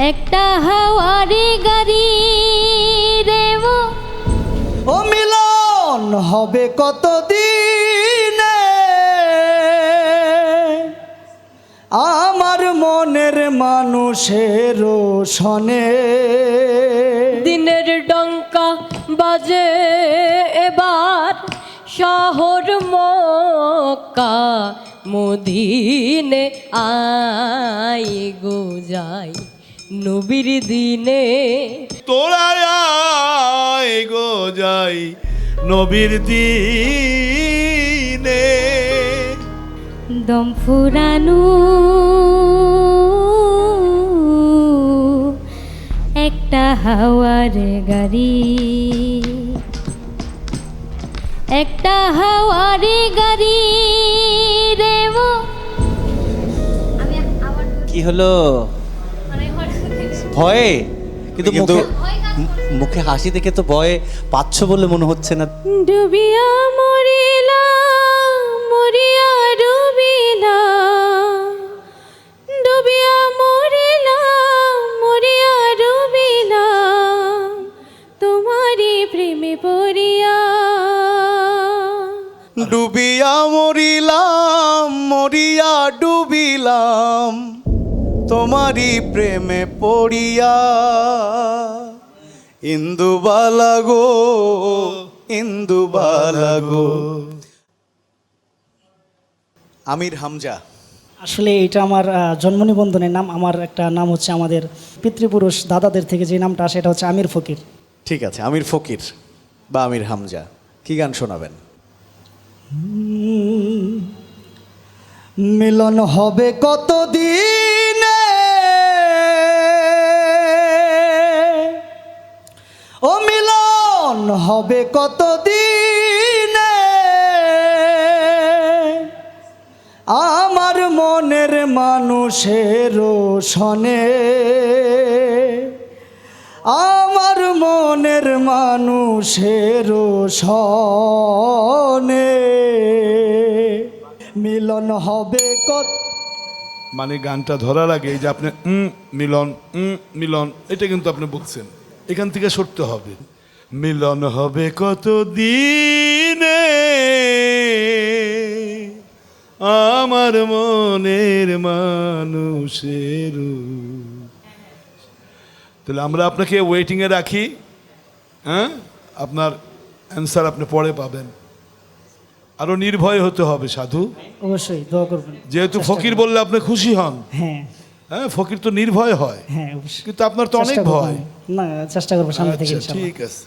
একটা হাওয়ারি গাড়ি রে ও মিলন হবে কতদিনে আমার মনের মানুষের সনে দিনের ডঙ্কা বাজে এবার শহর মক্কা মদিনে আই গো যাই নবীর দিনে তোরা আয় গো যাই নবীর দিনে। দম ফুরানো একটা হাওয়ার গাড়ি, একটা হাওয়ার গাড়ি রে কি হলো ভয়ে? কিন্তু মুখে হাসি দেখে তো ভয়ে পাচ্ছ বলে মনে হচ্ছে না। ডুবিয়া মরিলাম মরিয়া ডুবিলাম, ডুবিয়া মরিলাম মরিয়া ডুবিলাম তোমারই প্রেমে পড়িয়া। ডুবিয়া মরিলাম মরিয়া ডুবিলাম তোমারই প্রেমে পড়িয়া। ইন্দুবালা গো ইন্দুবালা গো। আমির হামজা। আসলে এটা আমার জন্ম নিবন্ধনের নাম। আমার একটা নাম হচ্ছে আমাদের পিতৃপুরুষ দাদাদের থেকে যে নামটা আসে এটা হচ্ছে আমির ফকির। ঠিক আছে, আমির ফকির বা আমির হামজা, কি গান শোনাবেন? মিলন হবে কতদিনে ও মিলন হবে কতদিনে আমার মনের মানুষের সনে, আমার মনের মানুষের সনে মিলন হবে কত। মানে গানটা ধরার আগে এই যে আপনি মিলন মিলন এটা কিন্তু আপনি বলছেন, এখান থেকে সরতে হবে। মিলন হবে কত দিনে আমার মনের মানুষের। তাহলে আমরা আপনাকে ওয়েটিংয়ে রাখি, হ্যাঁ? আপনার অ্যান্সার আপনি পরে পাবেন। আরো নির্ভয় হতে হবে সাধু, অবশ্যই দোয়া করবেন। যেহেতু ফকির বললে আপনি খুশি হন। হ্যাঁ হ্যাঁ, ফকির তো নির্ভয় হয়, হ্যাঁ অবশ্যই। কিন্তু আপনার তো অনেক চেষ্টা করবো ভয়। আমি। না চেষ্টা করবো সামনে থেকে আচ্ছা ইনশাআল্লাহ। ঠিক আছে।